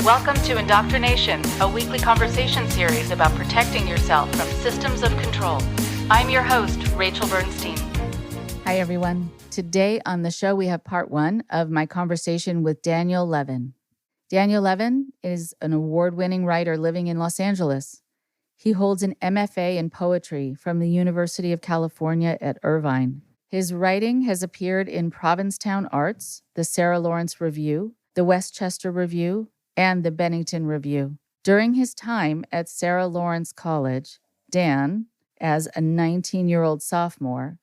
Welcome to IndoctriNation, a weekly conversation series about protecting yourself from systems of control. I'm your host, Rachel Bernstein. Hi, everyone. Today on the show, we have part one of my conversation with Daniel Levin. Daniel Levin is an award-winning writer living in Los Angeles. He holds an MFA in poetry from the University of California at Irvine. His writing has appeared in Provincetown Arts, the Sarah Lawrence Review, the Westchester Review, and the Bennington Review. During his time at Sarah Lawrence College, Dan, as a 19-year-old sophomore,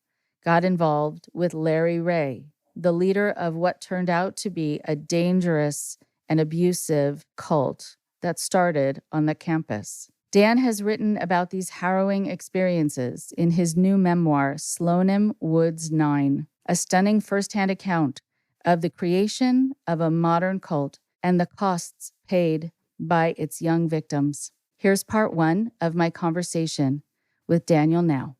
got involved with Larry Ray, the leader of what turned out to be a dangerous and abusive cult that started on the campus. Dan has written about these harrowing experiences in his new memoir, SLONIM WOODS 9, a stunning firsthand account of the creation of a modern cult and the costs paid by its young victims. Here's part one of my conversation with Daniel now.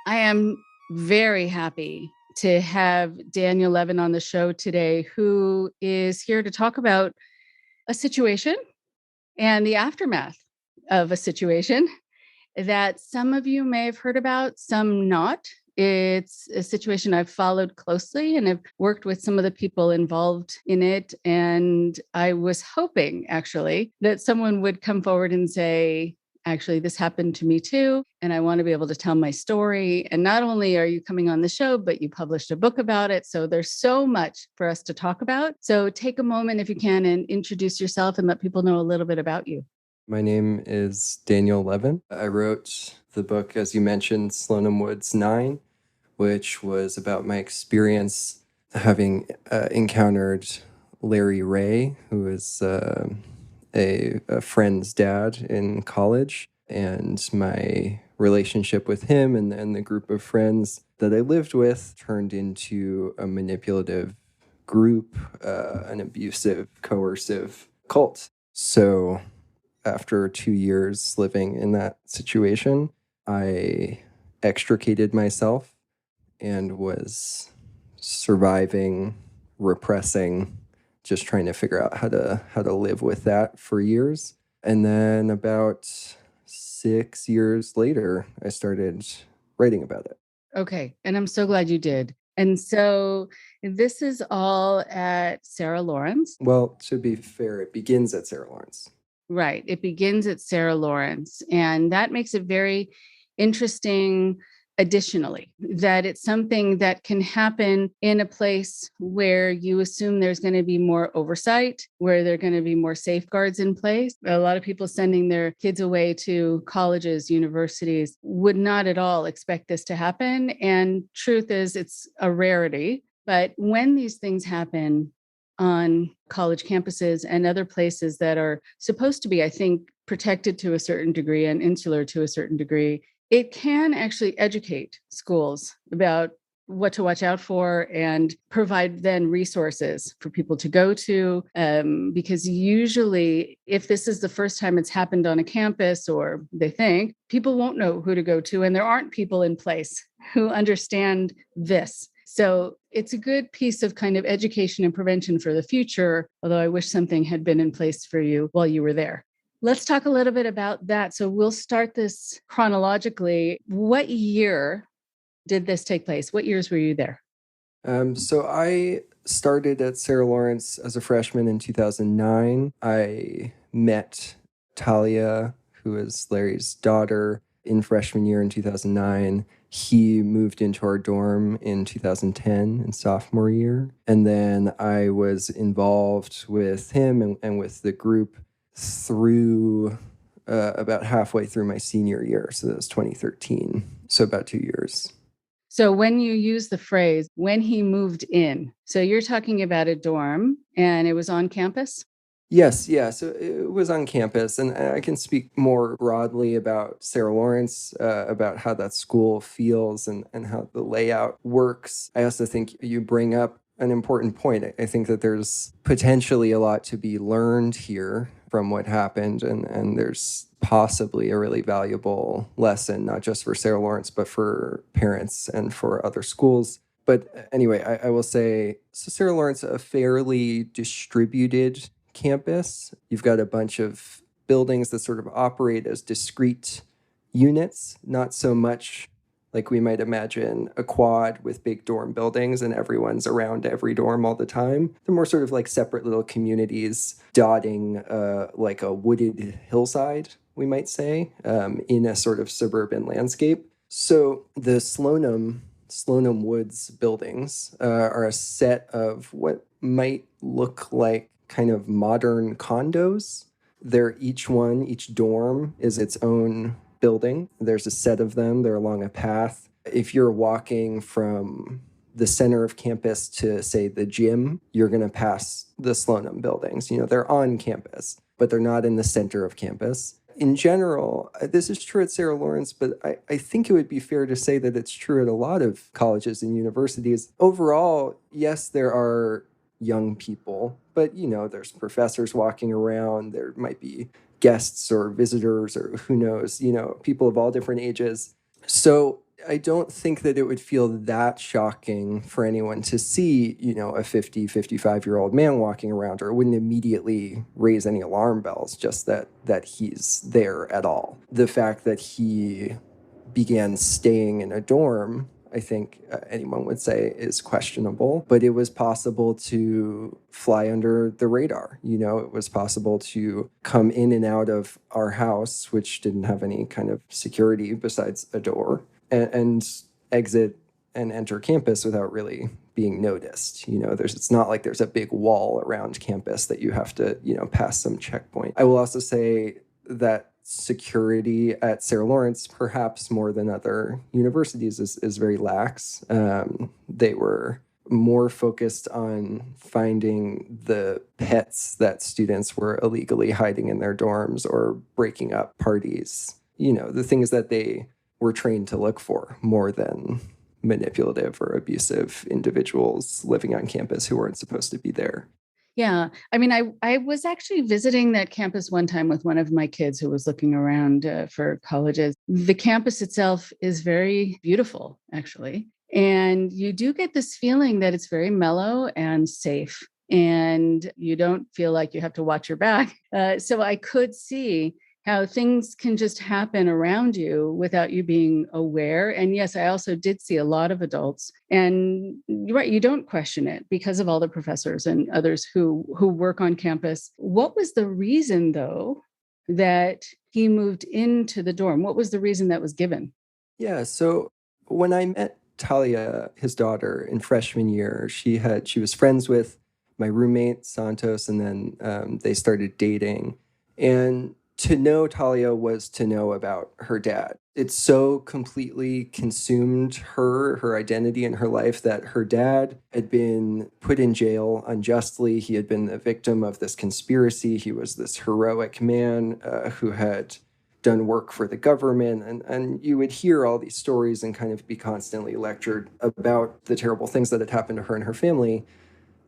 I am very happy to have Daniel Levin on the show today, who is here to talk about a situation and the aftermath of a situation that some of you may have heard about, some not. It's a situation I've followed closely and have worked with some of the people involved in it. And I was hoping, actually, that someone would come forward and say, actually, this happened to me too, and I want to be able to tell my story. And not only are you coming on the show, but you published a book about it. So there's so much for us to talk about. So take a moment, if you can, and introduce yourself and let people know a little bit about you. My name is Daniel Levin. I wrote the book, as you mentioned, SLONIM WOODS 9, which was about my experience having encountered Larry Ray, who is a friend's dad in college, and my relationship with him and the group of friends that I lived with turned into a manipulative group, an abusive, coercive cult. So after 2 years living in that situation, I extricated myself and was surviving, repressing, just trying to figure out how to live with that for years. And then about 6 years later, I started writing about it. Okay. And I'm so glad you did. And so this is all at Sarah Lawrence. Well, to be fair, it begins at Sarah Lawrence. Right. It begins at Sarah Lawrence. And that makes it very interesting. Additionally, that it's something that can happen in a place where you assume there's going to be more oversight, where there are going to be more safeguards in place. A lot of people sending their kids away to colleges, universities would not at all expect this to happen. And truth is, it's a rarity. But when these things happen on college campuses and other places that are supposed to be, I think, protected to a certain degree and insular to a certain degree, it can actually educate schools about what to watch out for and provide then resources for people to go to. Because usually, if this is the first time it's happened on a campus, or they think, people won't know who to go to, and there aren't people in place who understand this. So it's a good piece of kind of education and prevention for the future, although I wish something had been in place for you while you were there. Let's talk a little bit about that. So we'll start this chronologically. What year did this take place? What years were you there? So I started at Sarah Lawrence as a freshman in 2009. I met Talia, who is Larry's daughter, in freshman year in 2009. He moved into our dorm in 2010 in sophomore year. And then I was involved with him and with the group through about halfway through my senior year. So that was 2013. So about 2 years. So when you use the phrase, when he moved in, so you're talking about a dorm and it was on campus? Yes, yeah. So it was on campus. And I can speak more broadly about Sarah Lawrence, about how that school feels and how the layout works. I also think you bring up an important point. I think that there's potentially a lot to be learned here from what happened. And there's possibly a really valuable lesson, not just for Sarah Lawrence, but for parents and for other schools. But anyway, I will say, so Sarah Lawrence, a fairly distributed campus. You've got a bunch of buildings that sort of operate as discrete units, not so much like we might imagine a quad with big dorm buildings and everyone's around every dorm all the time. They're more sort of like separate little communities dotting like a wooded hillside, we might say, in a sort of suburban landscape. So the SLONIM Woods buildings are a set of what might look like kind of modern condos. Each dorm is its own building. There's a set of them. They're along a path. If you're walking from the center of campus to, say, the gym, you're going to pass the SLONIM buildings. They're on campus, but they're not in the center of campus. In general, this is true at Sarah Lawrence, but I think it would be fair to say that it's true at a lot of colleges and universities. Overall, yes, there are young people, but, there's professors walking around. There might be guests or visitors or who knows, people of all different ages. So I don't think that it would feel that shocking for anyone to see, a 50, 55-year-old man walking around, or it wouldn't immediately raise any alarm bells, just that he's there at all. The fact that he began staying in a dorm, I think anyone would say is questionable, but it was possible to fly under the radar. It was possible to come in and out of our house, which didn't have any kind of security besides a door, and exit and enter campus without really being noticed. It's not like there's a big wall around campus that you have to, pass some checkpoint. I will also say that security at Sarah Lawrence, perhaps more than other universities, is very lax. They were more focused on finding the pets that students were illegally hiding in their dorms or breaking up parties. The things that they were trained to look for, more than manipulative or abusive individuals living on campus who weren't supposed to be there. Yeah. I mean, I was actually visiting that campus one time with one of my kids who was looking around for colleges. The campus itself is very beautiful, actually. And you do get this feeling that it's very mellow and safe, and you don't feel like you have to watch your back. So I could see how things can just happen around you without you being aware. And yes, I also did see a lot of adults. And you're right, you don't question it because of all the professors and others who work on campus. What was the reason, though, that he moved into the dorm? What was the reason that was given? Yeah, so when I met Talia, his daughter, in freshman year, she was friends with my roommate, Santos, and then they started dating. And to know Talia was to know about her dad. It so completely consumed her identity and her life that her dad had been put in jail unjustly. He had been the victim of this conspiracy. He was this heroic man who had done work for the government. And you would hear all these stories and kind of be constantly lectured about the terrible things that had happened to her and her family.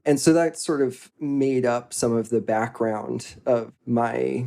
And so that sort of made up some of the background of my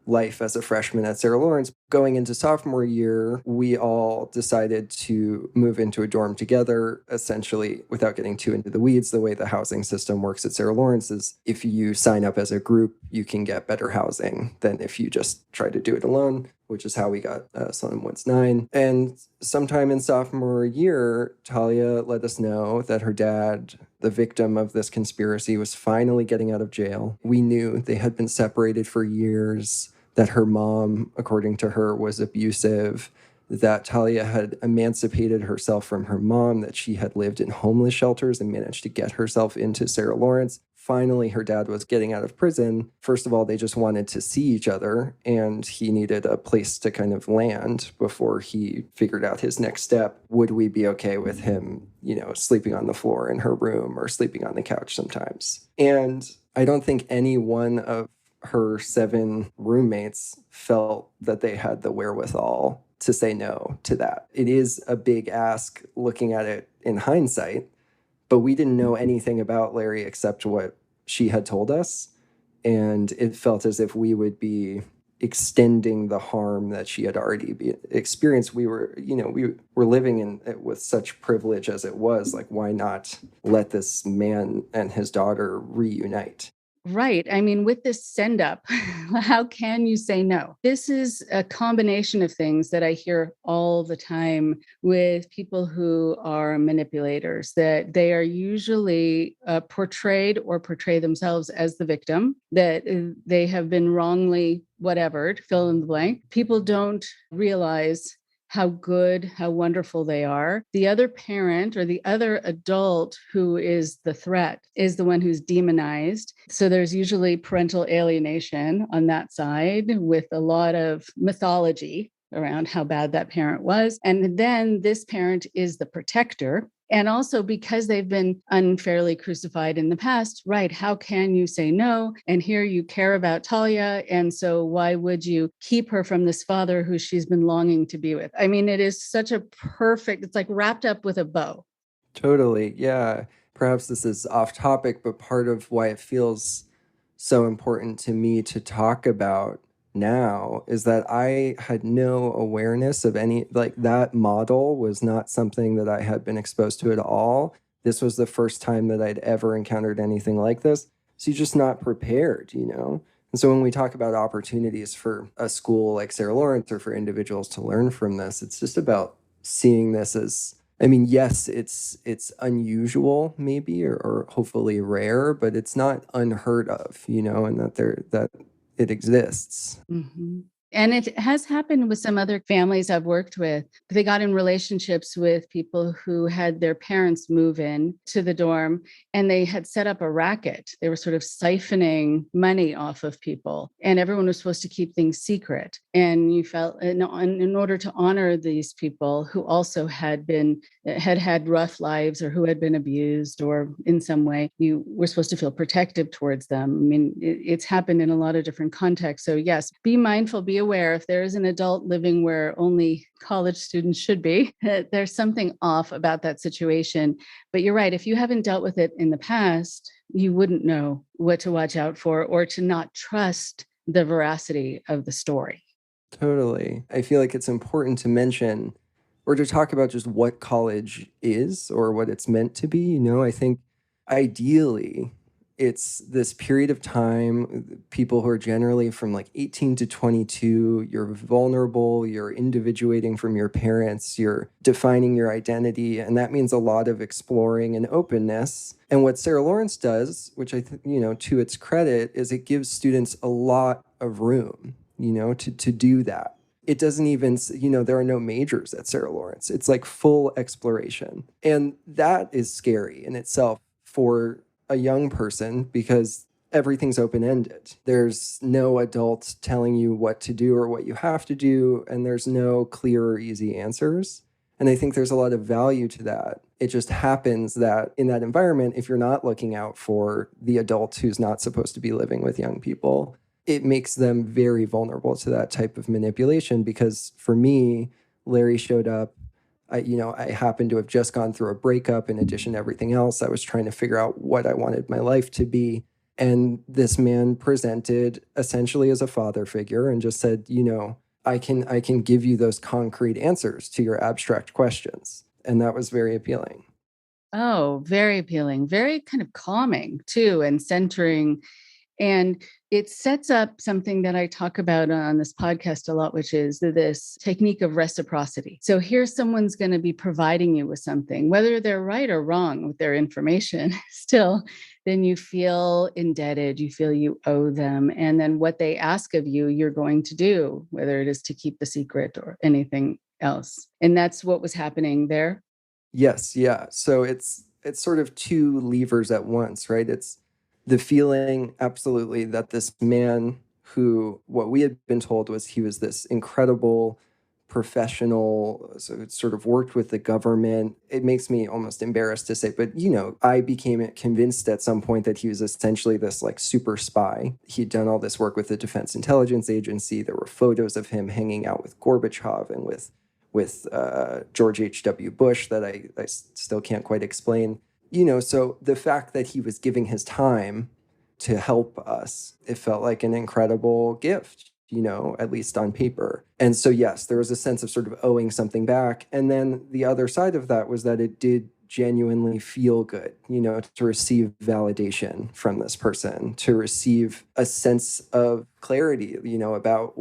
life as a freshman at Sarah Lawrence. Going into sophomore year, we all decided to move into a dorm together, essentially, without getting too into the weeds. The way the housing system works at Sarah Lawrence is if you sign up as a group, you can get better housing than if you just try to do it alone, which is how we got SLONIM WOODS 9. And sometime in sophomore year, Talia let us know that her dad, the victim of this conspiracy, was finally getting out of jail. We knew they had been separated for years, that her mom, according to her, was abusive, that Talia had emancipated herself from her mom, that she had lived in homeless shelters and managed to get herself into Sarah Lawrence. Finally, her dad was getting out of prison. First of all, they just wanted to see each other, and he needed a place to kind of land before he figured out his next step. Would we be okay with him, sleeping on the floor in her room or sleeping on the couch sometimes? And I don't think any one of her 7 roommates felt that they had the wherewithal to say no to that. It is a big ask looking at it in hindsight, but we didn't know anything about Larry except what she had told us. And it felt as if we would be extending the harm that she had already experienced. We were living in it with such privilege as it was. Like, why not let this man and his daughter reunite? Right. I mean, with this send up, how can you say no? This is a combination of things that I hear all the time with people who are manipulators, that they are usually portrayed or portray themselves as the victim, that they have been wrongly whatevered, fill in the blank. People don't realize how good, how wonderful they are. The other parent or the other adult who is the threat is the one who's demonized. So there's usually parental alienation on that side with a lot of mythology around how bad that parent was. And then this parent is the protector. And also because they've been unfairly crucified in the past, right? How can you say no? And here you care about Talia. And so why would you keep her from this father who she's been longing to be with? I mean, it is such a perfect, it's like wrapped up with a bow. Totally. Yeah. Perhaps this is off topic, but part of why it feels so important to me to talk about now is that I had no awareness of any, like, that model was not something that I had been exposed to at all. This was the first time that I'd ever encountered anything like this. So you're just not prepared, you know? And so when we talk about opportunities for a school like Sarah Lawrence or for individuals to learn from this, it's just about seeing this as, I mean, yes, it's unusual maybe or hopefully rare, but it's not unheard of, you know, and that it exists. Mm-hmm. And it has happened with some other families I've worked with. They got in relationships with people who had their parents move in to the dorm and they had set up a racket. They were sort of siphoning money off of people and everyone was supposed to keep things secret. And you felt in order to honor these people who also had had rough lives or who had been abused or in some way, you were supposed to feel protective towards them. I mean, it's happened in a lot of different contexts. So yes, be mindful, be aware if there is an adult living where only college students should be, there's something off about that situation. But you're right, if you haven't dealt with it in the past, you wouldn't know what to watch out for or to not trust the veracity of the story. Totally. I feel like it's important to mention or to talk about just what college is or what it's meant to be. You know, I think ideally it's this period of time, people who are generally from like 18 to 22, you're vulnerable, you're individuating from your parents, you're defining your identity. And that means a lot of exploring and openness. And what Sarah Lawrence does, which I think, you know, to its credit, is it gives students a lot of room, you know, to do that. It doesn't even, you know, there are no majors at Sarah Lawrence. It's like full exploration. And that is scary in itself for a young person because everything's open-ended. There's no adult telling you what to do or what you have to do, and there's no clear or easy answers. And I think there's a lot of value to that. It just happens that in that environment, if you're not looking out for the adult who's not supposed to be living with young people, it makes them very vulnerable to that type of manipulation. Because for me, Larry showed up. I happened to have just gone through a breakup in addition to everything else. I was trying to figure out what I wanted my life to be. And this man presented essentially as a father figure and just said, you know, I can give you those concrete answers to your abstract questions. And that was very appealing. Oh, very appealing, very kind of calming too, and centering. And it sets up something that I talk about on this podcast a lot, which is this technique of reciprocity. So here someone's going to be providing you with something, whether they're right or wrong with their information, still, then you feel indebted, you feel you owe them. And then what they ask of you, you're going to do, whether it is to keep the secret or anything else. And that's what was happening there. Yes, yeah. So it's sort of two levers at once, right? It's the feeling, absolutely, that this man who, what we had been told was he was this incredible professional, so it sort of worked with the government. It makes me almost embarrassed to say, but, you know, I became convinced at some point that he was essentially this like super spy. He'd done all this work with the Defense Intelligence Agency. There were photos of him hanging out with Gorbachev and with George H.W. Bush that I still can't quite explain. You know, so the fact that he was giving his time to help us. It felt like an incredible gift, at least on paper. And so, yes, there was a sense of sort of owing something back. And then the other side of that was that it did genuinely feel good, to receive validation from this person, to receive a sense of clarity, about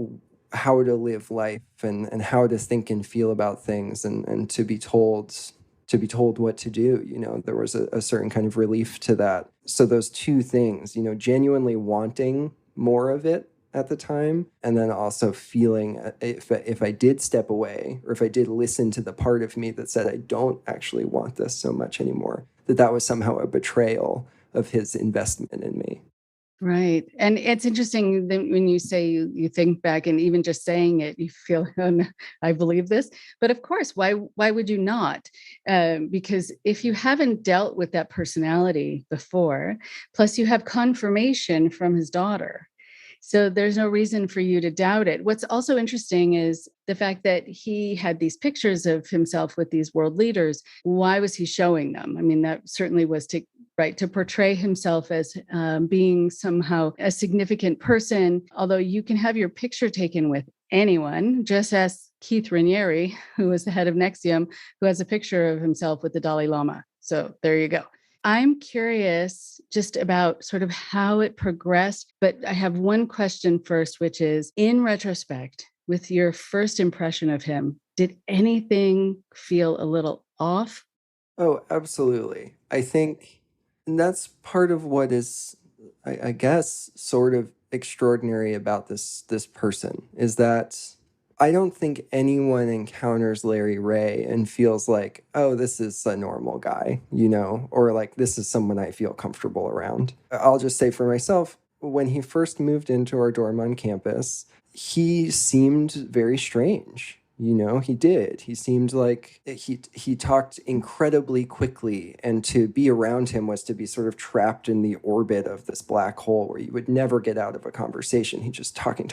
how to live life and how to think and feel about things, and to be told what to do. There was a certain kind of relief to that. So those two things, genuinely wanting more of it at the time, and then also feeling if I did step away, or if I did listen to the part of me that said I don't actually want this so much anymore, that was somehow a betrayal of his investment in me. Right. And it's interesting that when you say you think back, and even just saying it, you feel, oh, no, I believe this. But of course, why would you not? Because if you haven't dealt with that personality before, plus you have confirmation from his daughter, so there's no reason for you to doubt it. What's also interesting is the fact that he had these pictures of himself with these world leaders. Why was he showing them? I mean, that certainly was to portray himself as being somehow a significant person, although you can have your picture taken with anyone, just as Keith Raniere, who was the head of Nexium, who has a picture of himself with the Dalai Lama. So there you go. I'm curious just about sort of how it progressed, but I have one question first, which is, in retrospect, with your first impression of him, did anything feel a little off? Oh, absolutely. I think that's part of what is, I guess, sort of extraordinary about this person, is that I don't think anyone encounters Larry Ray and feels like, oh, this is a normal guy, or like, this is someone I feel comfortable around. I'll just say for myself, when he first moved into our dorm on campus, he seemed very strange. He did. He seemed like he talked incredibly quickly, and to be around him was to be sort of trapped in the orbit of this black hole where you would never get out of a conversation. He's just talking,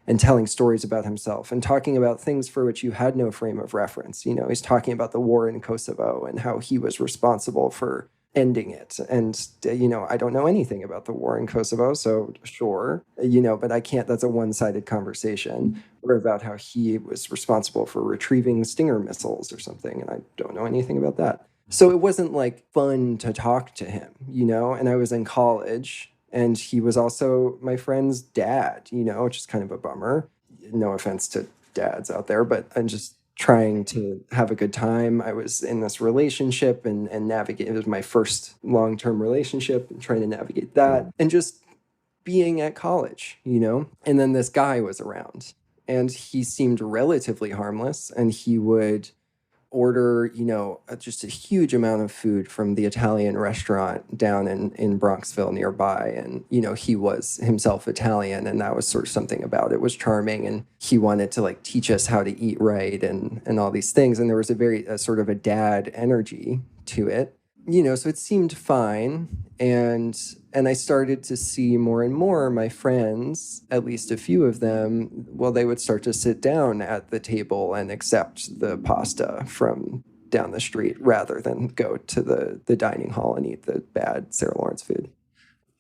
and telling stories about himself and talking about things for which you had no frame of reference. He's talking about the war in Kosovo and how he was responsible for ending it. And, I don't know anything about the war in Kosovo, so sure, but I can't, that's a one-sided conversation. Or about how he was responsible for retrieving Stinger missiles or something, and I don't know anything about that. So it wasn't like fun to talk to him, and I was in college, and he was also my friend's dad, which is kind of a bummer. No offense to dads out there, but I'm just trying to have a good time. I was in this relationship and navigate. It was my first long-term relationship, and trying to navigate that, and just being at college, and then this guy was around, and he seemed relatively harmless, and he would order, just a huge amount of food from the Italian restaurant down in Bronxville nearby. And, he was himself Italian, and that was sort of something about it was charming. And he wanted to like teach us how to eat right and all these things. And there was a sort of a dad energy to it. So it seemed fine. And I started to see more and more my friends, at least a few of them, well, they would start to sit down at the table and accept the pasta from down the street rather than go to the dining hall and eat the bad Sarah Lawrence food.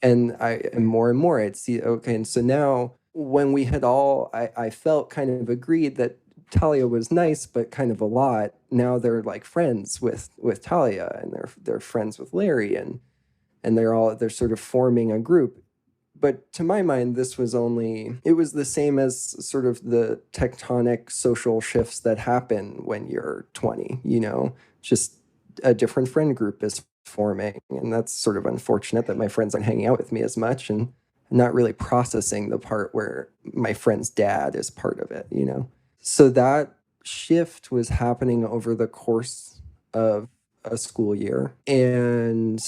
And more and more I'd see, okay, and so now when we had I felt kind of agreed that Talia was nice, but kind of a lot. Now they're like friends with Talia, and they're friends with Larry, and they're sort of forming a group. But to my mind, it was the same as sort of the tectonic social shifts that happen when you're 20, just a different friend group is forming. And that's sort of unfortunate that my friends aren't hanging out with me as much and not really processing the part where my friend's dad is part of it, So that shift was happening over the course of a school year. And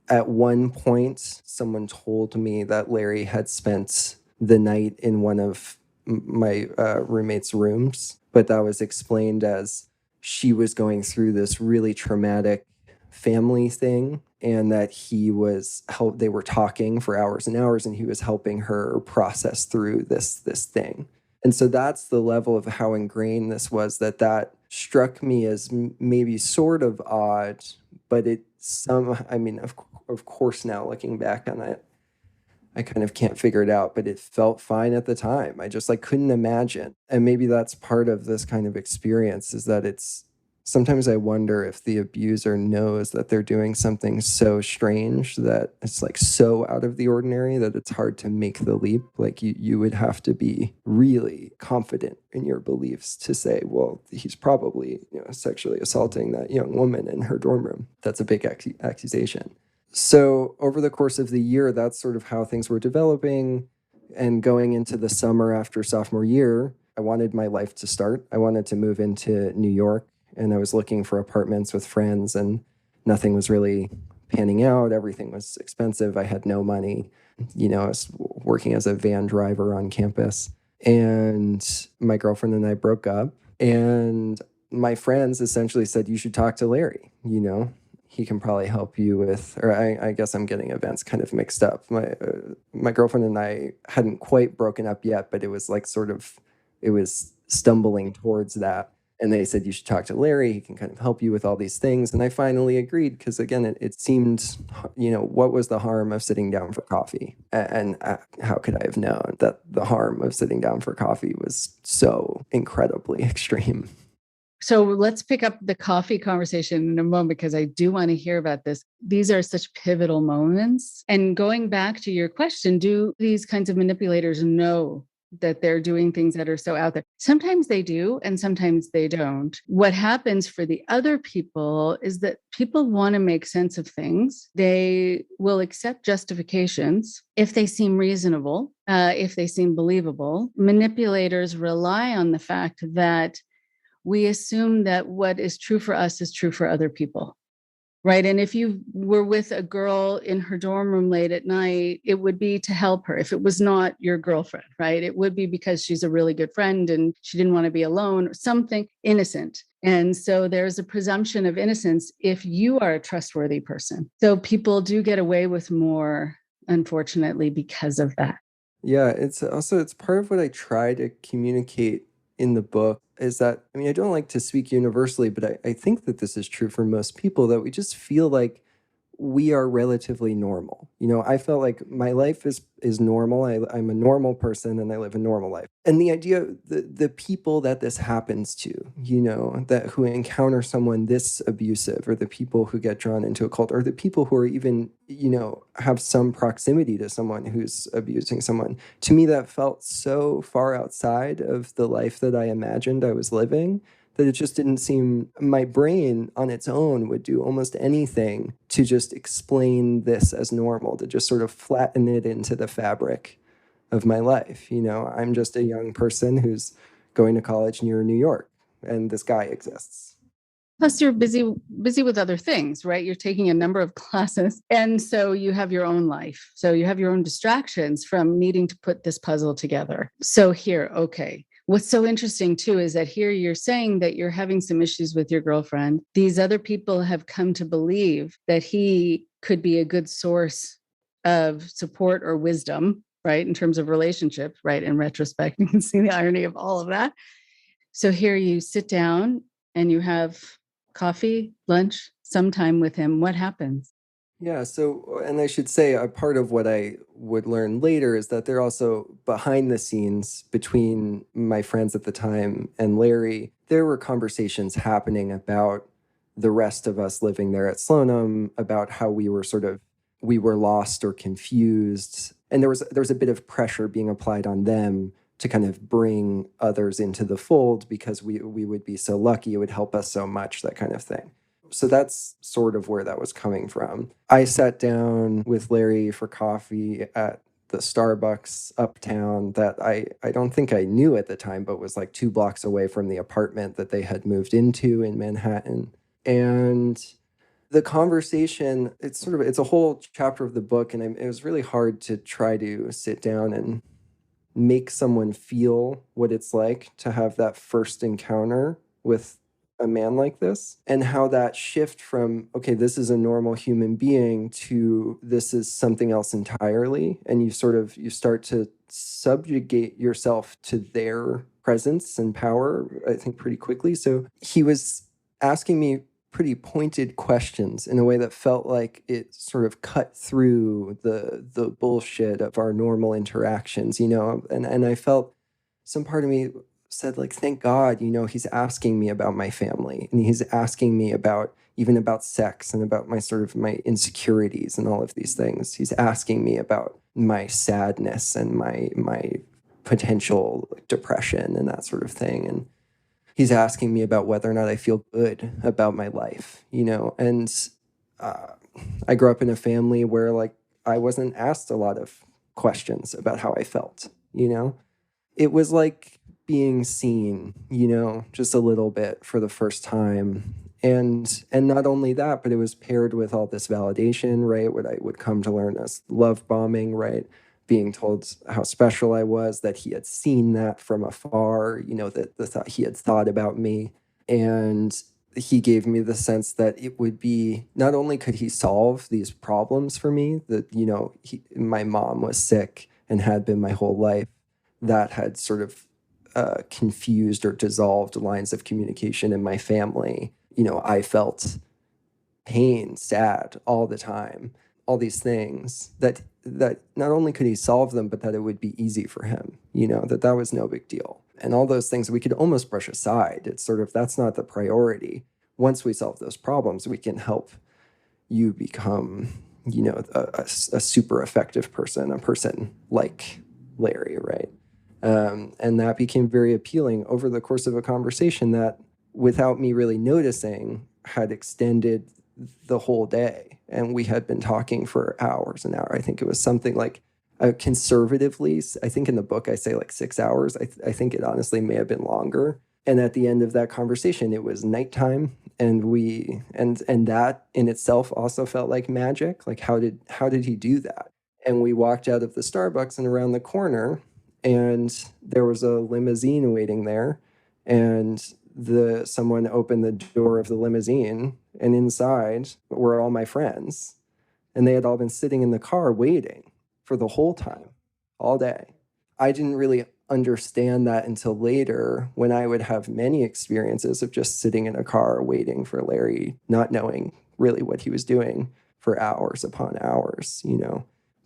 at one point, someone told me that Larry had spent the night in one of my roommate's rooms, but that was explained as she was going through this really traumatic family thing, and that they were talking for hours and hours, and he was helping her process through this thing. And so that's the level of how ingrained this was, that struck me as maybe sort of odd, but it of course, now looking back on it, I kind of can't figure it out, but it felt fine at the time. I just like couldn't imagine. And maybe that's part of this kind of experience, is that sometimes I wonder if the abuser knows that they're doing something so strange that it's like so out of the ordinary that it's hard to make the leap. Like you would have to be really confident in your beliefs to say, well, he's probably, sexually assaulting that young woman in her dorm room. That's a big accusation. So over the course of the year, that's sort of how things were developing. And going into the summer after sophomore year, I wanted my life to start. I wanted to move into New York, and I was looking for apartments with friends, and nothing was really panning out. Everything was expensive. I had no money. I was working as a van driver on campus. And my girlfriend and I broke up. And my friends essentially said, you should talk to Larry, he can probably help you with, or I guess I'm getting events kind of mixed up. My girlfriend and I hadn't quite broken up yet, but it was like it was stumbling towards that. And they said, you should talk to Larry. He can kind of help you with all these things. And I finally agreed because, again, it seemed, what was the harm of sitting down for coffee? And how could I have known that the harm of sitting down for coffee was so incredibly extreme? So let's pick up the coffee conversation in a moment, because I do want to hear about this. These are such pivotal moments. And going back to your question, do these kinds of manipulators know that they're doing things that are so out there? Sometimes they do, and sometimes they don't. What happens for the other people is that people want to make sense of things. They will accept justifications if they seem reasonable, if they seem believable. Manipulators rely on the fact that we assume that what is true for us is true for other people, right? And if you were with a girl in her dorm room late at night, it would be to help her. If it was not your girlfriend, right? It would be because she's a really good friend and she didn't want to be alone, or something innocent. And so there's a presumption of innocence if you are a trustworthy person. So people do get away with more, unfortunately, because of that. Yeah, it's part of what I try to communicate in the book, is that, I don't like to speak universally, but I think that this is true for most people, that we just feel like we are relatively normal. I felt like my life is normal. I'm a normal person and I live a normal life. And the idea, the people that this happens to, that who encounter someone this abusive, or the people who get drawn into a cult, or the people who are even, have some proximity to someone who's abusing someone, to me, that felt so far outside of the life that I imagined I was living, that it just didn't seem, my brain on its own would do almost anything to just explain this as normal, to just sort of flatten it into the fabric of my life. I'm just a young person who's going to college near New York, and this guy exists. Plus, you're busy with other things, right? You're taking a number of classes. And so you have your own life. So you have your own distractions from needing to put this puzzle together. So here, okay. What's so interesting, too, is that here you're saying that you're having some issues with your girlfriend. These other people have come to believe that he could be a good source of support or wisdom, right? In terms of relationships, right? In retrospect, you can see the irony of all of that. So here you sit down and you have coffee, lunch, some time with him. What happens? Yeah, so, and I should say, a part of what I would learn later is that they're also behind the scenes between my friends at the time and Larry. There were conversations happening about the rest of us living there at SLONIM, about how we were lost or confused. And there was a bit of pressure being applied on them to kind of bring others into the fold, because we would be so lucky, it would help us so much, that kind of thing. So that's sort of where that was coming from. I sat down with Larry for coffee at the Starbucks uptown that I don't think I knew at the time, but was like 2 blocks away from the apartment that they had moved into in Manhattan. And the conversation, it's a whole chapter of the book, and it was really hard to try to sit down and make someone feel what it's like to have that first encounter with a man like this, and how that shift from, okay, this is a normal human being, to this is something else entirely. And you start to subjugate yourself to their presence and power, I think, pretty quickly. So he was asking me pretty pointed questions in a way that felt like it sort of cut through the bullshit of our normal interactions, and I felt some part of me said, like, thank God, he's asking me about my family, and he's asking me even about sex and about my sort of my insecurities and all of these things. He's asking me about my sadness and my potential depression and that sort of thing. And he's asking me about whether or not I feel good about my life, and uh, I grew up in a family where, like, I wasn't asked a lot of questions about how I felt. It was like being seen, just a little bit for the first time. And not only that, but it was paired with all this validation, right? What I would come to learn as love bombing, right? Being told how special I was, that he had seen that from afar, that he had thought about me. And he gave me the sense that it would be, not only could he solve these problems for me, that, my mom was sick and had been my whole life, that had sort of confused or dissolved lines of communication in my family. I felt pain, sad all the time, all these things that not only could he solve them, but that it would be easy for him, that was no big deal. And all those things we could almost brush aside. It's sort of, that's not the priority. Once we solve those problems, we can help you become, a super effective person, a person like Larry, right? And that became very appealing over the course of a conversation that, without me really noticing, had extended the whole day. And we had been talking for hours and hours. I think it was something like, conservatively, I think in the book I say like 6 hours. I think it honestly may have been longer. And at the end of that conversation, it was nighttime, and and that in itself also felt like magic. Like, how did he do that? And we walked out of the Starbucks and around the corner, and there was a limousine waiting there, and someone opened the door of the limousine, and inside were all my friends, and they had all been sitting in the car waiting for the whole time, all day. I didn't really understand that until later, when I would have many experiences of just sitting in a car waiting for Larry, not knowing really what he was doing for hours upon hours,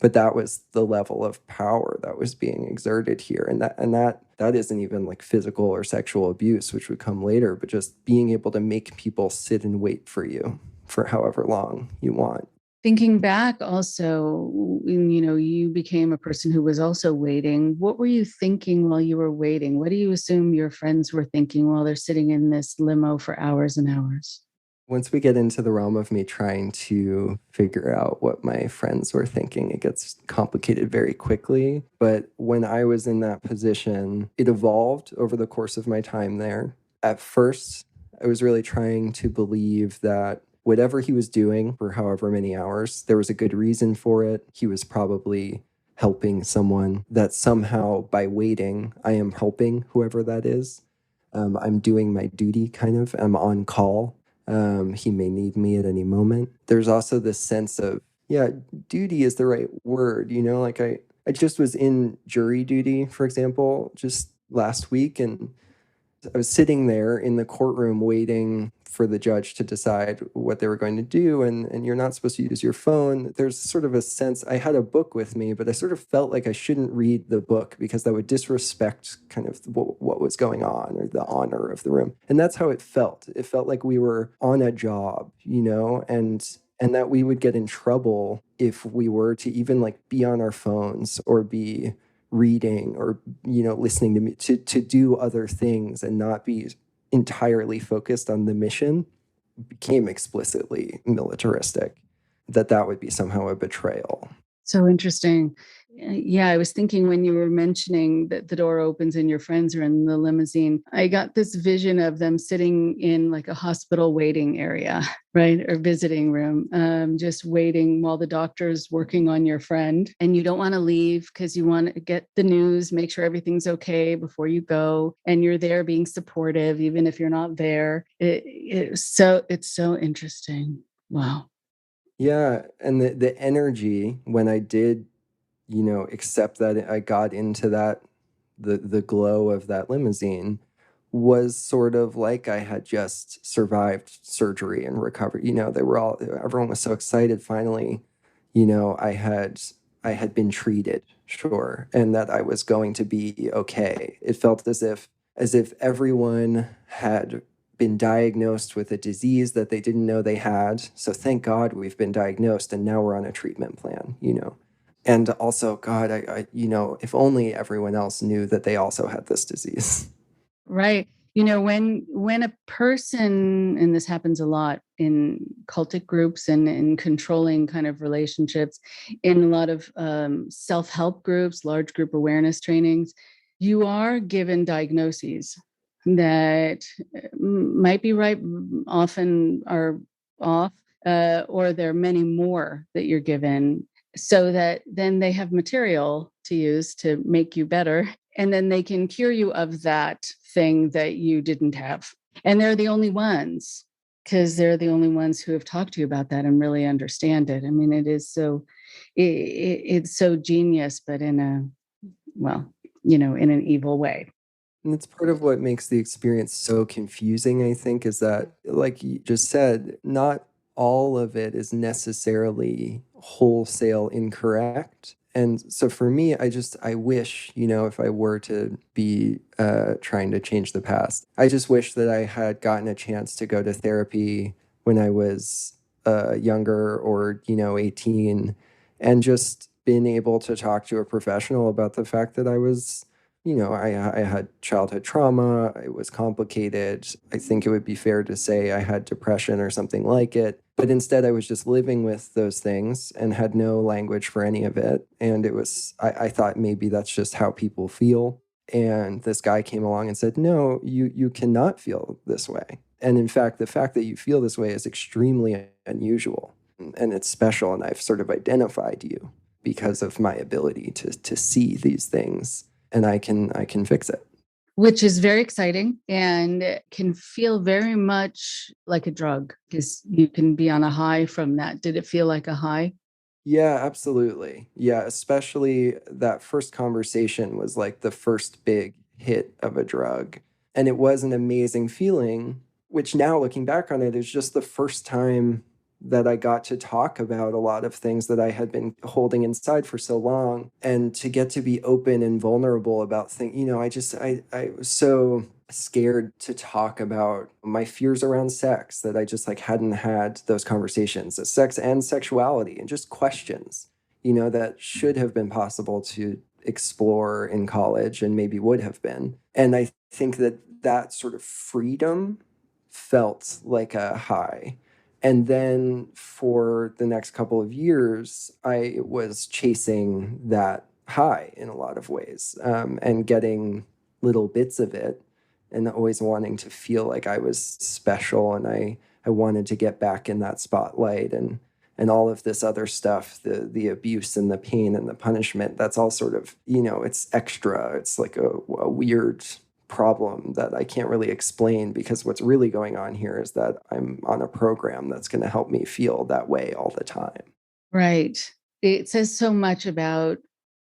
But that was the level of power that was being exerted here. And that isn't even like physical or sexual abuse, which would come later, but just being able to make people sit and wait for you for however long you want. Thinking back also, you became a person who was also waiting. What were you thinking while you were waiting? What do you assume your friends were thinking while they're sitting in this limo for hours and hours? Once we get into the realm of me trying to figure out what my friends were thinking, it gets complicated very quickly. But when I was in that position, it evolved over the course of my time there. At first, I was really trying to believe that whatever he was doing for however many hours, there was a good reason for it. He was probably helping someone, that somehow by waiting, I am helping whoever that is. I'm doing my duty, kind of. I'm on call. He may need me at any moment. There's also this sense of, duty is the right word, like I just was in jury duty, for example, just last week, and I was sitting there in the courtroom waiting for the judge to decide what they were going to do, and you're not supposed to use your phone. There's sort of a sense, I had a book with me, but I sort of felt like I shouldn't read the book because that would disrespect kind of what was going on, or the honor of the room. And that's how it felt. It felt like we were on a job, and that we would get in trouble if we were to even like be on our phones or be reading or listening to me, to do other things and not be entirely focused on the mission. Became explicitly militaristic, that would be somehow a betrayal. So interesting. Yeah, I was thinking when you were mentioning that the door opens and your friends are in the limousine, I got this vision of them sitting in like a hospital waiting area, right? Or visiting room, just waiting while the doctor's working on your friend. And you don't want to leave because you want to get the news, make sure everything's okay before you go. And you're there being supportive, even if you're not there. It's so interesting. Wow. Yeah. And the energy when I did, accept that I got into that, the glow of that limousine, was sort of like I had just survived surgery and recovered. Everyone was so excited finally, I had been treated, sure, and that I was going to be okay. It felt as if everyone had been diagnosed with a disease that they didn't know they had. So thank God we've been diagnosed and now we're on a treatment plan. And also, God, if only everyone else knew that they also had this disease. Right. When a person, and this happens a lot in cultic groups and in controlling kind of relationships, in a lot of self-help groups, large group awareness trainings, you are given diagnoses that might be right, often are off, or there are many more that you're given, so that then they have material to use to make you better. And then they can cure you of that thing that you didn't have. And they're the only ones, because they're the only ones who have talked to you about that and really understand it. I mean, it's so genius, but in in an evil way. And it's part of what makes the experience so confusing, I think, is that, like you just said, not all of it is necessarily wholesale incorrect. And so for me, I wish, if I were to be trying to change the past, I just wish that I had gotten a chance to go to therapy when I was younger, or, 18, and just been able to talk to a professional about the fact that I had childhood trauma. It was complicated. I think it would be fair to say I had depression or something like it. But instead, I was just living with those things and had no language for any of it. And I thought maybe that's just how people feel. And this guy came along and said, no, you cannot feel this way. And in fact, the fact that you feel this way is extremely unusual, and it's special. And I've sort of identified you because of my ability to see these things, and I can fix it. Which is very exciting and can feel very much like a drug, because you can be on a high from that. Did it feel like a high? Yeah, absolutely. Yeah, especially that first conversation was like the first big hit of a drug. And it was an amazing feeling, which now looking back on it is just the first time that I got to talk about a lot of things that I had been holding inside for so long, and to get to be open and vulnerable about things. I was so scared to talk about my fears around sex that I just hadn't had those conversations, sex and sexuality, and just questions, that should have been possible to explore in college and maybe would have been. And I think that sort of freedom felt like a high. And then for the next couple of years, I was chasing that high in a lot of ways, and getting little bits of it, and always wanting to feel like I was special, and I wanted to get back in that spotlight, and all of this other stuff, the abuse and the pain and the punishment, that's all sort of, it's extra. It's like a weird problem that I can't really explain, because what's really going on here is that I'm on a program that's going to help me feel that way all the time. Right. It says so much about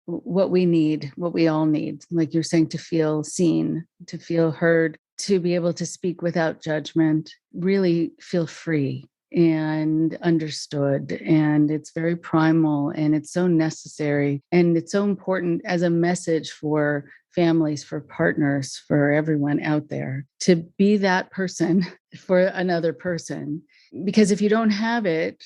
what we need, what we all need, like you're saying, to feel seen, to feel heard, to be able to speak without judgment, really feel free and understood. And it's very primal, and it's so necessary, and it's so important as a message for families, for partners, for everyone out there, to be that person for another person. Because if you don't have it,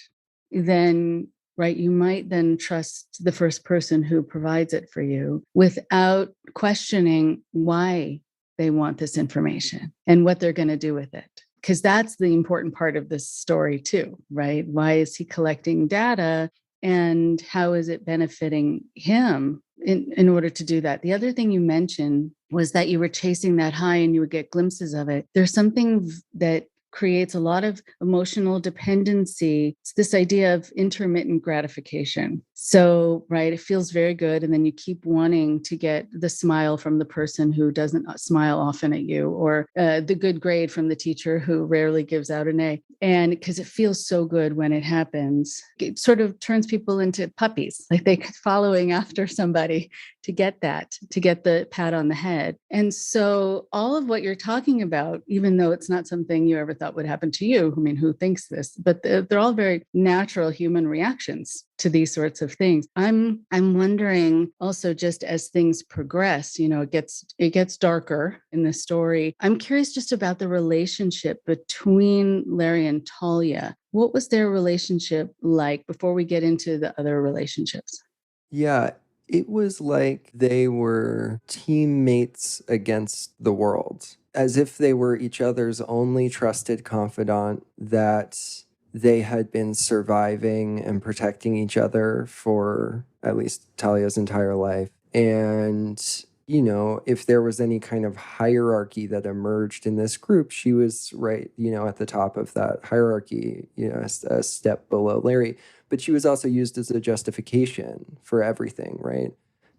then right, you might then trust the first person who provides it for you without questioning why they want this information and what they're going to do with it. Because that's the important part of this story too, right? Why is he collecting data, and how is it benefiting him in order to do that? The other thing you mentioned was that you were chasing that high and you would get glimpses of it. There's something that creates a lot of emotional dependency. It's this idea of intermittent gratification. So, right, it feels very good. And then you keep wanting to get the smile from the person who doesn't smile often at you, or the good grade from the teacher who rarely gives out an A. And because it feels so good when it happens, it sort of turns people into puppies, like they're following after somebody to get the pat on the head. And so all of what you're talking about, even though it's not something you ever thought would happen to you, I mean, who thinks this? But they're all very natural human reactions to these sorts of things. I'm wondering also, just as things progress, it gets darker in the story. I'm curious just about the relationship between Larry and Talia. What was their relationship like before we get into the other relationships? Yeah, it was like they were teammates against the world, as if they were each other's only trusted confidant, that they had been surviving and protecting each other for at least Talia's entire life. And, if there was any kind of hierarchy that emerged in this group, she was right, at the top of that hierarchy, a step below Larry. But she was also used as a justification for everything, right?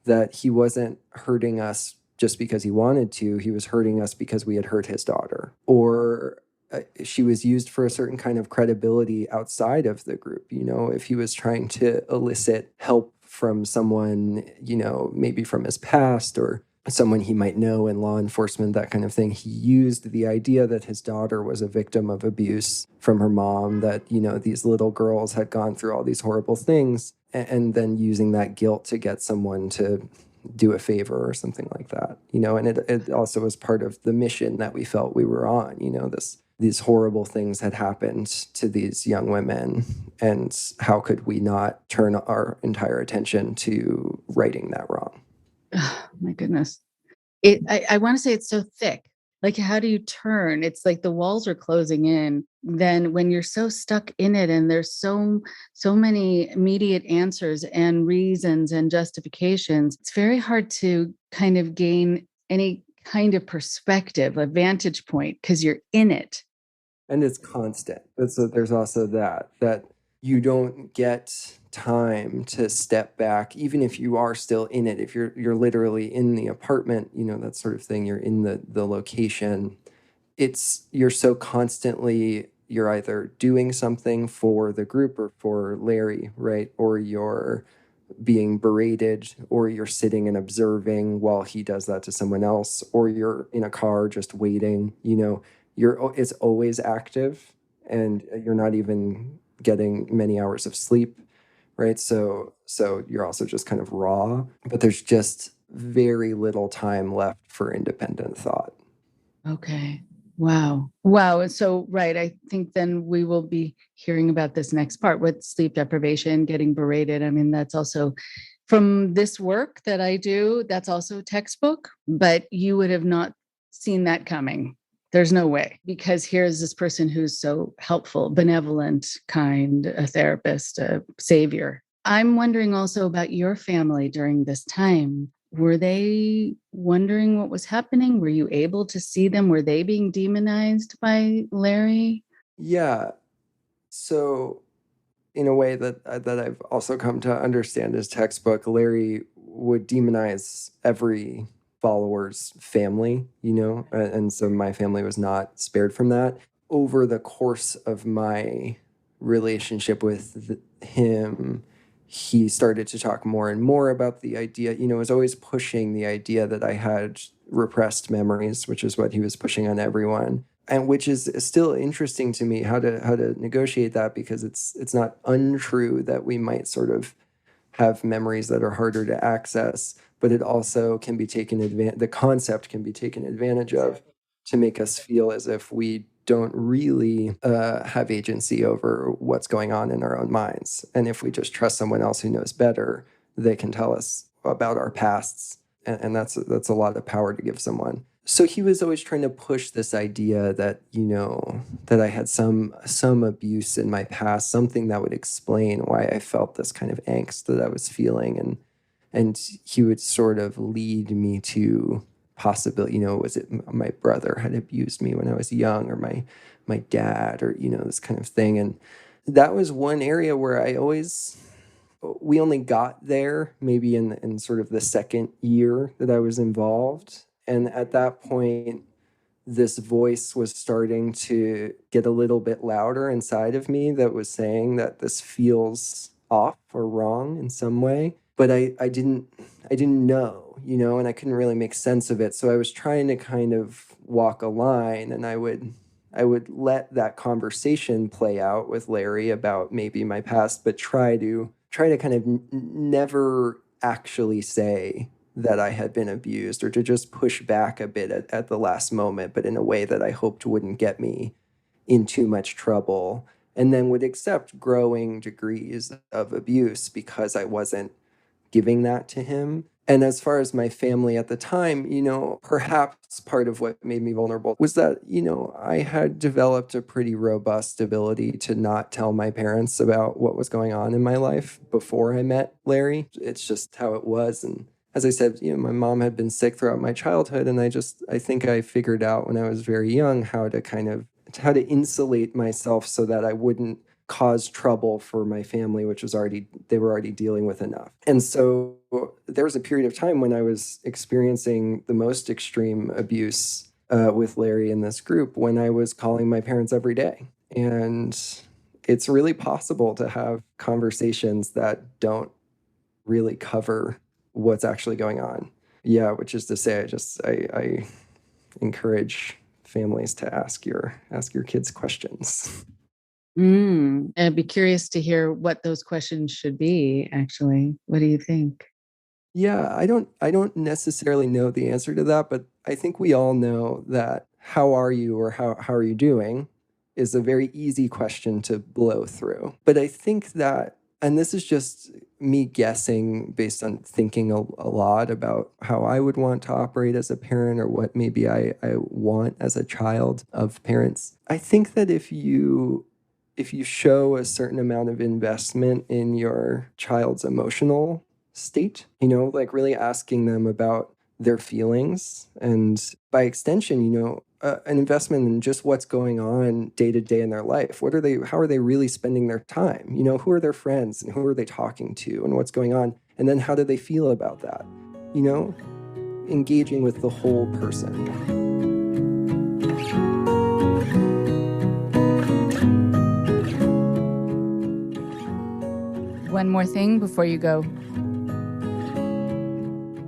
That he wasn't hurting us just because he wanted to, he was hurting us because we had hurt his daughter. Or she was used for a certain kind of credibility outside of the group. If he was trying to elicit help from someone, maybe from his past or someone he might know in law enforcement, that kind of thing, he used the idea that his daughter was a victim of abuse from her mom, that, these little girls had gone through all these horrible things, and then using that guilt to get someone to do a favor or something like that, and it also was part of the mission that we felt we were on, these horrible things had happened to these young women, and how could we not turn our entire attention to righting that wrong? Oh, my goodness. I want to say it's so thick. Like, how do you turn? It's like the walls are closing in. Then when you're so stuck in it and there's so many immediate answers and reasons and justifications, it's very hard to kind of gain any kind of perspective, a vantage point, because you're in it. And it's constant. There's also that you don't get time to step back, even if you are still in it. If you're literally in the apartment, that sort of thing, you're in the location. You're so constantly, you're either doing something for the group or for Larry, right? Or you're being berated, or you're sitting and observing while he does that to someone else, or you're in a car just waiting, it's always active, and you're not even getting many hours of sleep, right? So you're also just kind of raw, but there's just very little time left for independent thought. Okay. Wow. Wow. And so, right, I think then we will be hearing about this next part with sleep deprivation, getting berated. I mean, that's also from this work that I do, that's also textbook, but you would have not seen that coming. There's no way, because here's this person who's so helpful, benevolent, kind, a therapist, a savior. I'm wondering also about your family during this time. Were they wondering what was happening? Were you able to see them? Were they being demonized by Larry? Yeah. So in a way that I've also come to understand his textbook, Larry would demonize every follower's family, and so my family was not spared from that. Over the course of my relationship with him, he started to talk more and more about the idea, was always pushing the idea that I had repressed memories, which is what he was pushing on everyone. And which is still interesting to me, how to negotiate that, because it's not untrue that we might sort of have memories that are harder to access, but it also can be the concept can be taken advantage of to make us feel as if we don't really have agency over what's going on in our own minds. And if we just trust someone else who knows better, they can tell us about our pasts. And that's a lot of power to give someone. So he was always trying to push this idea that, that I had some abuse in my past, something that would explain why I felt this kind of angst that I was feeling. And he would sort of lead me to possibility, was it my brother had abused me when I was young, or my dad, or, this kind of thing. And that was one area where I always we only got there maybe in sort of the second year that I was involved. And at that point, this voice was starting to get a little bit louder inside of me that was saying that this feels off or wrong in some way. But I didn't know, and I couldn't really make sense of it. So I was trying to kind of walk a line, and I would let that conversation play out with Larry about maybe my past, but try to kind of never actually say that I had been abused, or to just push back a bit at the last moment, but in a way that I hoped wouldn't get me in too much trouble, and then would accept growing degrees of abuse because I wasn't giving that to him. And as far as my family at the time, perhaps part of what made me vulnerable was that, I had developed a pretty robust ability to not tell my parents about what was going on in my life before I met Larry. It's just how it was. And as I said, my mom had been sick throughout my childhood, and I think I figured out when I was very young how to insulate myself so that I wouldn't cause trouble for my family, which was they were already dealing with enough. And so there was a period of time when I was experiencing the most extreme abuse with Larry in this group, when I was calling my parents every day. And it's really possible to have conversations that don't really cover what's actually going on. Yeah, which is to say, I encourage families to ask your kids questions. I'd be curious to hear what those questions should be, actually. What do you think? Yeah, I don't necessarily know the answer to that, but I think we all know that how are you, or how are you doing, is a very easy question to blow through. But I think that, and this is just me guessing based on thinking a lot about how I would want to operate as a parent, or what maybe I want as a child of parents. I think that if you show a certain amount of investment in your child's emotional state, like really asking them about their feelings, and by extension, an investment in just what's going on day to day in their life. How are they really spending their time? Who are their friends, and who are they talking to, and what's going on? And then how do they feel about that? Engaging with the whole person. One more thing before you go.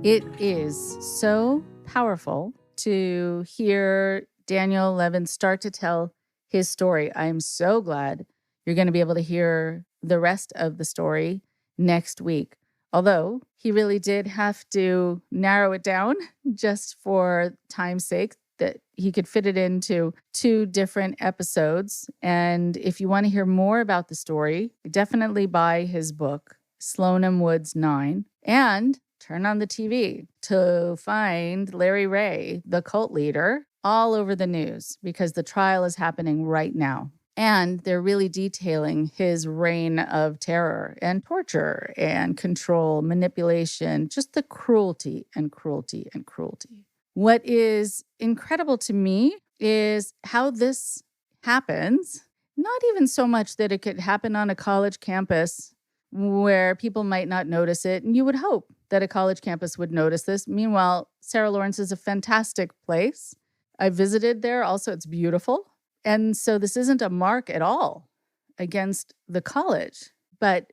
It is so powerful to hear Daniel Levin start to tell his story. I'm so glad you're going to be able to hear the rest of the story next week. Although he really did have to narrow it down just for time's sake, that he could fit it into 2 different episodes. And if you want to hear more about the story, definitely buy his book, SLONIM WOODS 9, and turn on the TV to find Larry Ray, the cult leader, all over the news, because the trial is happening right now. And they're really detailing his reign of terror and torture and control, manipulation, just the cruelty and cruelty and cruelty. What is incredible to me is how this happens. Not even so much that it could happen on a college campus where people might not notice it. And you would hope that a college campus would notice this. Meanwhile, Sarah Lawrence is a fantastic place. I visited there. Also, it's beautiful. And so this isn't a mark at all against the college. But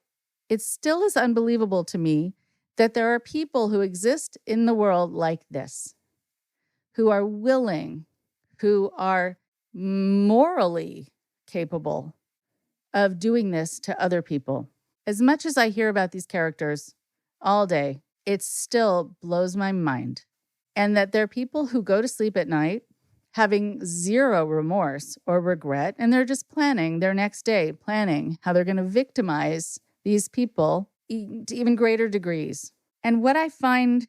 it still is unbelievable to me that there are people who exist in the world like this, who are willing, who are morally capable of doing this to other people. As much as I hear about these characters all day, it still blows my mind. And that there are people who go to sleep at night having zero remorse or regret, and they're just planning their next day, planning how they're going to victimize these people to even greater degrees. And what I find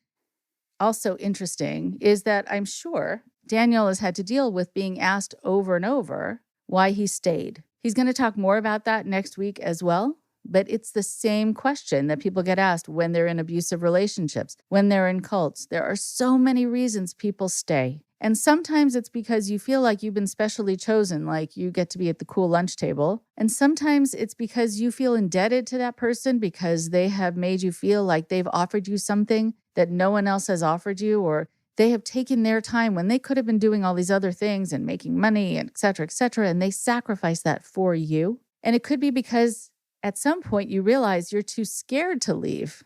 also interesting is that I'm sure Daniel has had to deal with being asked over and over why he stayed. He's going to talk more about that next week as well. But it's the same question that people get asked when they're in abusive relationships, when they're in cults. There are so many reasons people stay. And sometimes it's because you feel like you've been specially chosen, like you get to be at the cool lunch table. And sometimes it's because you feel indebted to that person because they have made you feel like they've offered you something that no one else has offered you, or they have taken their time when they could have been doing all these other things and making money and et cetera, and they sacrifice that for you. And it could be because at some point you realize you're too scared to leave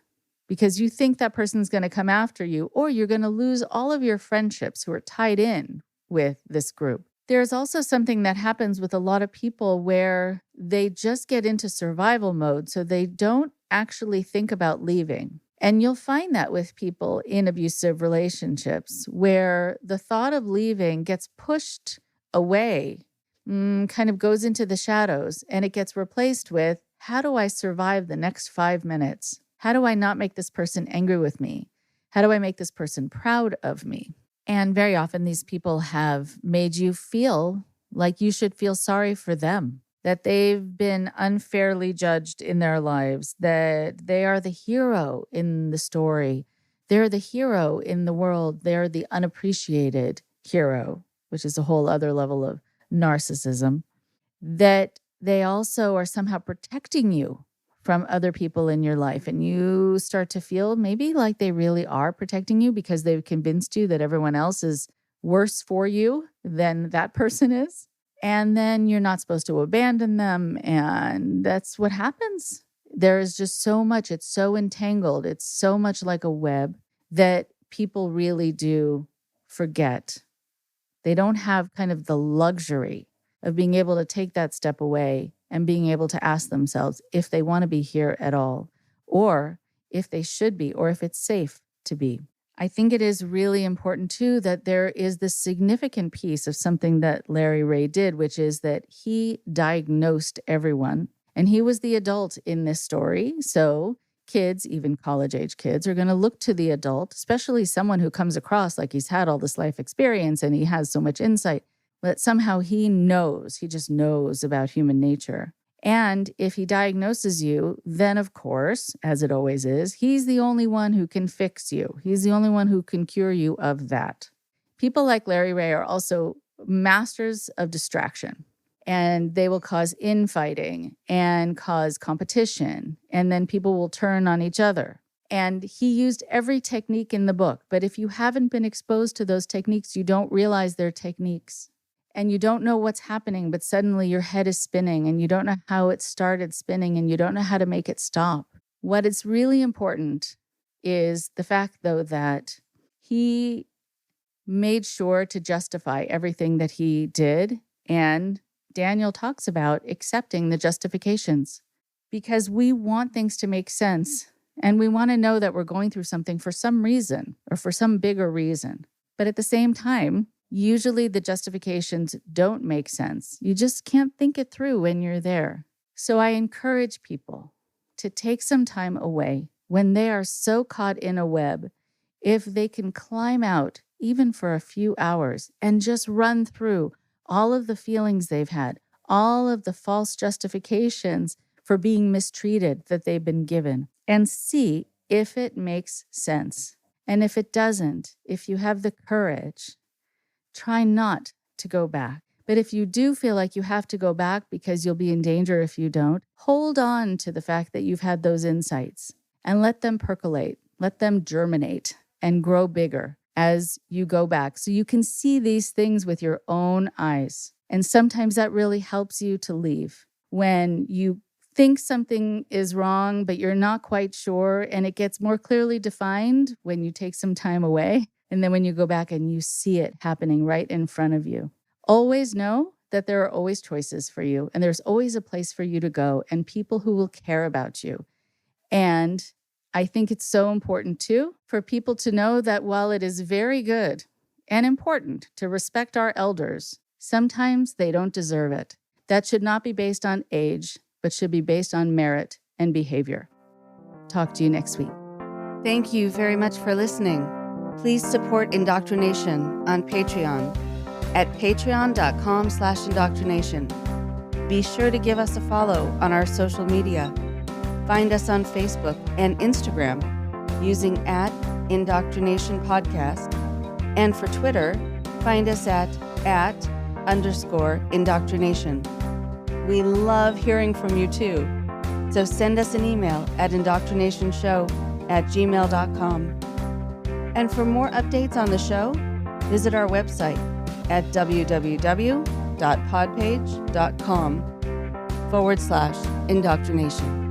because you think that person's going to come after you, or you're going to lose all of your friendships who are tied in with this group. There's also something that happens with a lot of people where they just get into survival mode, so they don't actually think about leaving. And you'll find that with people in abusive relationships where the thought of leaving gets pushed away, kind of goes into the shadows, and it gets replaced with, how do I survive the next 5 minutes? How do I not make this person angry with me? How do I make this person proud of me? And very often these people have made you feel like you should feel sorry for them, that they've been unfairly judged in their lives, that they are the hero in the story. They're the hero in the world. They're the unappreciated hero, which is a whole other level of narcissism, that they also are somehow protecting you from other people in your life. And you start to feel maybe like they really are protecting you because they've convinced you that everyone else is worse for you than that person is. And then you're not supposed to abandon them. And that's what happens. There is just so much. It's so entangled. It's so much like a web that people really do forget. They don't have kind of the luxury of being able to take that step away and being able to ask themselves if they want to be here at all, or if they should be, or if it's safe to be. I think it is really important, too, that there is this significant piece of something that Larry Ray did, which is that he diagnosed everyone, and he was the adult in this story. So kids, even college-age kids, are going to look to the adult, especially someone who comes across like he's had all this life experience and he has so much insight, that somehow he just knows about human nature. And if he diagnoses you, then of course, as it always is, he's the only one who can fix you. He's the only one who can cure you of that. People like Larry Ray are also masters of distraction, and they will cause infighting and cause competition, and then people will turn on each other. And he used every technique in the book, but if you haven't been exposed to those techniques, you don't realize they're techniques. And you don't know what's happening, but suddenly your head is spinning and you don't know how it started spinning and you don't know how to make it stop. What is really important is the fact, though, that he made sure to justify everything that he did. And Daniel talks about accepting the justifications because we want things to make sense and we want to know that we're going through something for some reason or for some bigger reason. But at the same time, usually the justifications don't make sense. You just can't think it through when you're there. So I encourage people to take some time away when they are so caught in a web, if they can climb out even for a few hours and just run through all of the feelings they've had, all of the false justifications for being mistreated that they've been given, and see if it makes sense. And if it doesn't, if you have the courage, try not to go back. But if you do feel like you have to go back because you'll be in danger if you don't, hold on to the fact that you've had those insights and let them percolate, let them germinate and grow bigger as you go back so you can see these things with your own eyes. And sometimes that really helps you to leave. When you think something is wrong, but you're not quite sure, and it gets more clearly defined when you take some time away. And then when you go back and you see it happening right in front of you, always know that there are always choices for you and there's always a place for you to go and people who will care about you. And I think it's so important too for people to know that while it is very good and important to respect our elders, sometimes they don't deserve it. That should not be based on age, but should be based on merit and behavior. Talk to you next week. Thank you very much for listening. Please support IndoctriNation on Patreon at patreon.com/indoctrination. Be sure to give us a follow on our social media. Find us on Facebook and Instagram using @IndoctrinationPodcast, and for Twitter, Find us at @_indoctrination. We love hearing from you too. So send us an email at indoctrinationshow@gmail.com. And for more updates on the show, visit our website at www.podpage.com/indoctrination.